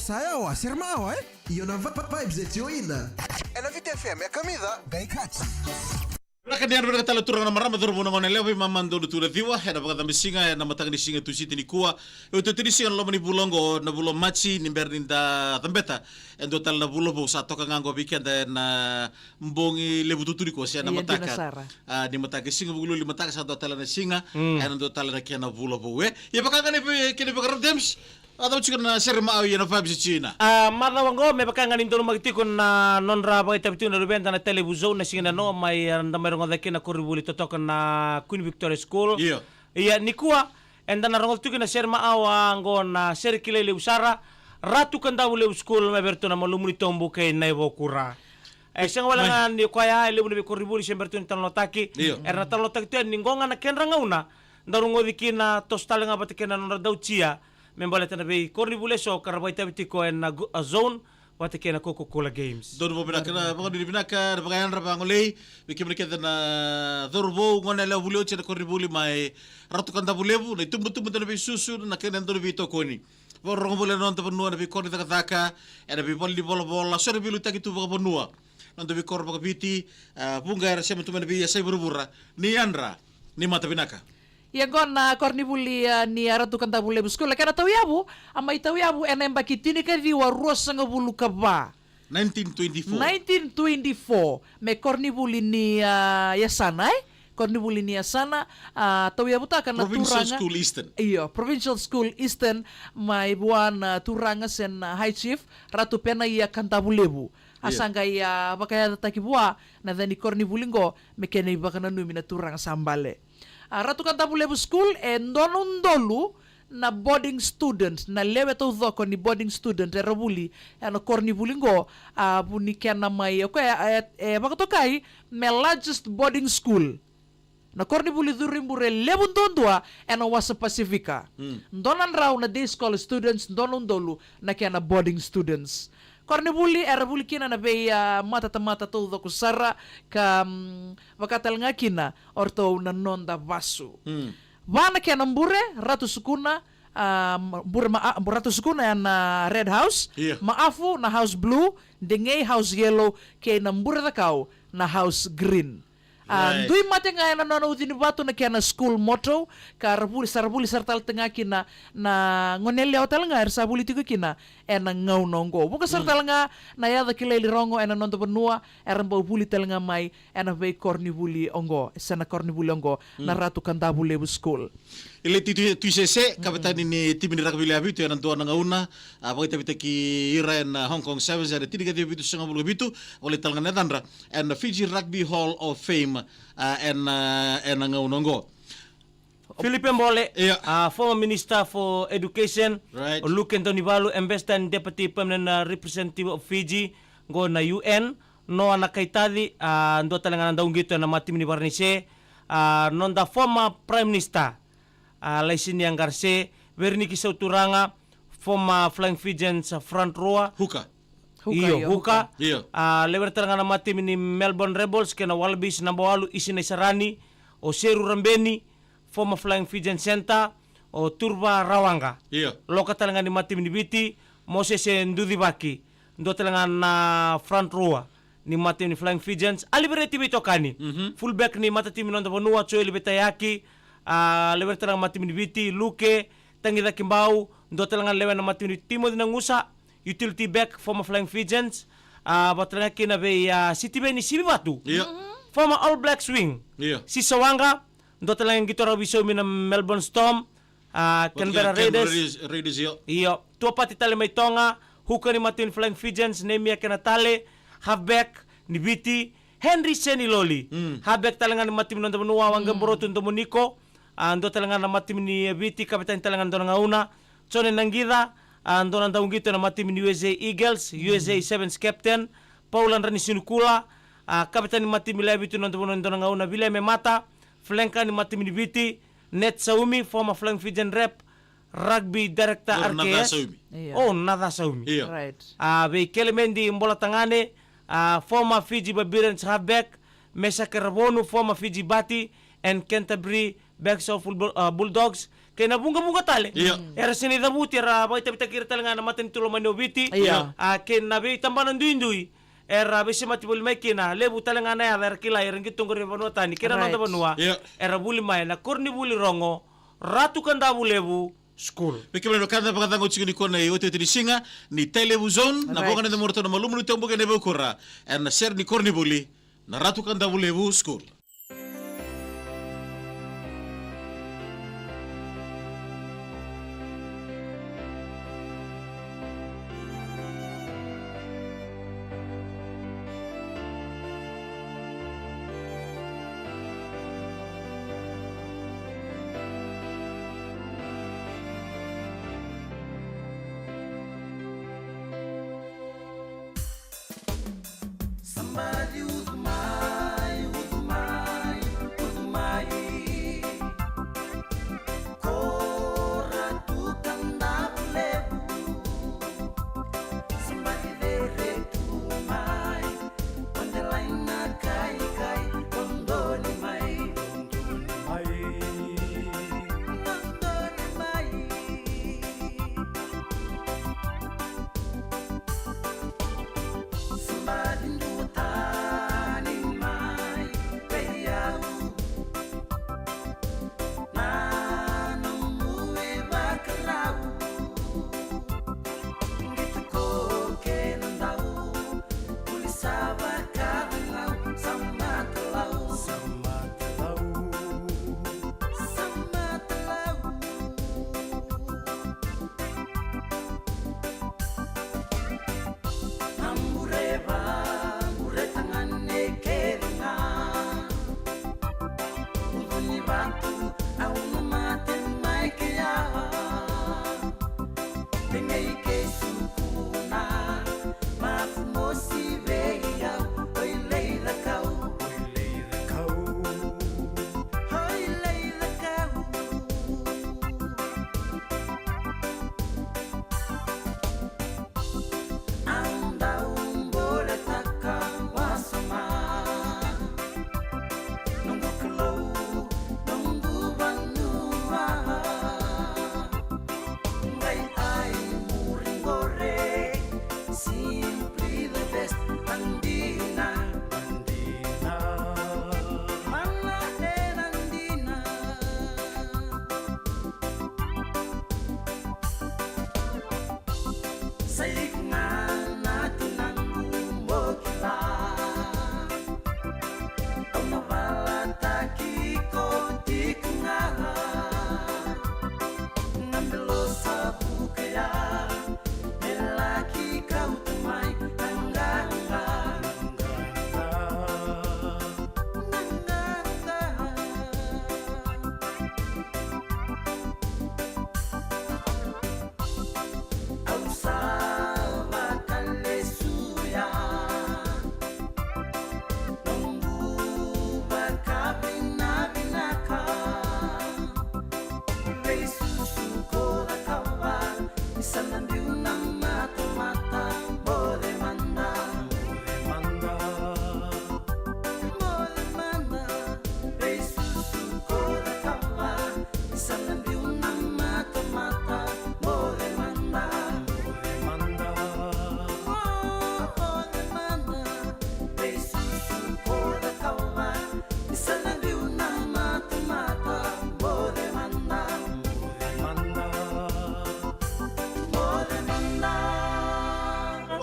sayawa sirmawa iyo na vibes etioina na Vita FM ya kamida gaikati Nakadian berkata tala turang na marama turbo na ngonelewa mamando do tura diwa hena bagata misinga na matang ni singa tu siti ni kuwa eu tu tinisi an lomani bulongo na bulo machi ni berninda tambeta endo tal na bulo bo sa toka ngango weekend na mbongi lebu tuturi ko sia na mataka ni mataka singa bulo li mataka sa do tala na singa eno do tala na kena bulo bo we ya bakanga ni kene bakar dems atau juga na serma au na vibes China. Mada wango me bakanga ni tolo magtikon na nonra bagay tabitu na rubenta na telebuzon na singa no may ndamerong dake na koribuli totok na Queen Victoria School. Iya nikua enda na rongol tuki na serma au ango na serkile le usara ratu kanda ule school me berto na malumuni tombo kay naivo kura. Siyang wala nga ni kwaya ile unabi koribuli siya berto ni talotaki. Erna talotaki tu ningonga na kenra ngauna darungo diki na tostal nga batikena nonra daw chia. Membaleta na be koribule so karabai tabitiko en na zone watikena Coca-Cola Games. Dono mo binaka mga binaka na bagayan ra bangolay bikim na kita na dorbo ngona la bulio chena koribuli mai ratu kanda bulebu na tumbu na be susu na kenen dono bito koni. Vorong bule non ta benua na be koni taka na be poli bola so be luta kitu ba benua. Non be kor ba biti bunga ra sema tumena be sai burubura ni andra ni mata binaka. Yang na kornibuli ni aratu kanta bule buskula kana tawiabu ama itawiabu enem bakitini kadi warua sanga bulu kaba 1924 me kornibuli ni yasanai kornibuli ni yasana tawiabu ta kana Provincial turanga School Eastern Provincial School Eastern mai buan turanga sen high chief ratu pena ia kanta bulebu asanga ia bakaya takibua na dhani kornibulingo mekene bakana numi na turanga sambale. Ratu kanta bulebu school ndonundolu na boarding student na lewe to dhoko ni boarding student erabuli ano korni bulingo bunikena mai bakatokai me largest boarding school na korni buli durimbure lebun tondua eno wasa Pacifica ndonan raw na day school students ndonundolu na kena boarding students kornibuli erabuli kina na be mata to do kusara ka bakatal nga kina orto na nonda vasu wana kena mbure ratu sukuna ratu sukuna na red house maafu na house blue dengay house yellow kay na mbure da kau na house green. Dui mate nga na nono udini batu na kena school motto ka sarabuli sartal tengah kina na ngoneli hotel nga sabuli tigo kina ena ngau nongo buka sartal nga na yada kileli rongo ena nonto benua eramba buli tel nga mai ena be kornibuli ongo sana kornibuli ongo na ratu kanta bulebu school. Ile tu sese kapitan ini tim ni rugby league itu yang tuan ngauna apa kita ki ira na Hong Kong Sevens ada tiga dia itu sangat bulu itu oleh talngan netandra and the Fiji Rugby Hall of Fame and ngaunongo Philippe Mbole, former Minister for Education, Luke Anthony Balu, Ambassador and Deputy Permanent Representative of Fiji, go na UN, no anakaitadi, ndo talangan daung gitu na matim ni Barnise, non da former Prime Minister, Laisini Garce, Verniki Sauturanga, former Flying Fijians front row, Huka. Huka. Lewer talangan na matim ni Melbourne Rebels, kena Wallabies Nambawalu, Isina Sarani, o Seru Rambeni, former Flying Fijian Center o Turba Rawanga. Loka talangan ni matim ni Biti, Moses Ndudibaki, ndo talangan na front row ni matim ni Flying Fijians. Alibereti bitokani. Fullback ni matatim ni Nondavanua, Choe Libetayaki, lewer talangan matim ni Biti, Luke, Tangida Kimbau, ndo talangan lewer na matim ni Timothy Nangusa, utility back former Flying Fijians, batalangan kina be City Bay ni Sibibatu. Former All Black Swing. Si Sawanga, ndo talang gito raw biso min Melbourne Storm, Canberra Raiders. Iyo, tua pati tali may tonga, huka ni matin Flying Fijians, Nemia Kenatale, halfback ni Biti, Henry Seniloli. Halfback talangan ni matin ng Damanua, Wanggang Borotun Domoniko, ndo talangan na matin ni Biti, kapitan talangan do nga una, Chone Nangida, ndo nang daung gito na matin ni USA Eagles, USA Sevens Captain, Paulan Rani Sinukula, kapitan ni matin ni Biti ng nga una, Vileme Mata, flanka ni matim ni Biti, Net Saumi, former Flying Fijian rep, rugby director RKS. Nada Saumi. Right. Be Kelemendi Mbola Tangane, former Fiji Barbarians halfback, Mesa Karabonu, former Fiji Bati, and Canterbury Backsaw Bulldogs, kena bunga-bunga tale. Iya. Era sini dabuti era ba ita kira talanga na matin tulo manobiti. Iya. Kena be tambanan duindui. Era bisi mati buli mai kina lebu talanga na era kila era ngitung gori banua tani kira Right. nonda banua. Iya. Era buli mai na korni buli rongo ratu kanda bulebu school. Beke mena kanda pakatanga uchini kona i ote tini singa ni television na Right. boka na morto na malumu ni tombo kene bukura na ser ni korni buli na ratu kanda bulebu school.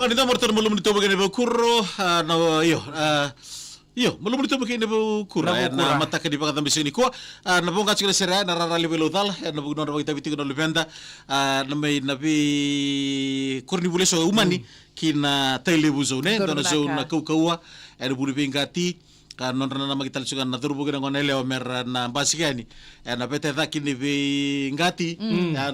Anita mortar belum ditobo kene kurro na yo belum ditobo kene kurro na mata ke di pakatan bisini ko na bonga chikle sera na rara lebelo dal na bugno na bagita biti no lebenda na mai na bi kurni buleso umani kina telebuzo ne dona zo na kaukaua na bulu bengati kan non na magital sugan na turbo kene ngonele o mer na basigani na pete dakini be ngati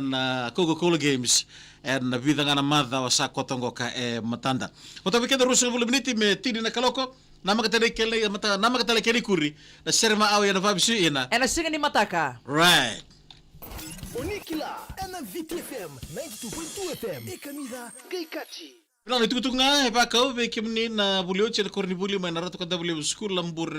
na Coca-Cola Games na vida ngana madha wa sa kotongo ka matanda. Otabi kenda rusul bulu miniti me tini na kaloko nama katale kele mata nama katale kele kuri na serma aw ya na vabsu ina. Ena singa ni mataka. Right. Onikila na VTFM 92.2 FM ikamida gaikati. Não, itu tu nga, heba kau be kimni na bulio cer korni buli mai na ratu kada bulio school lambur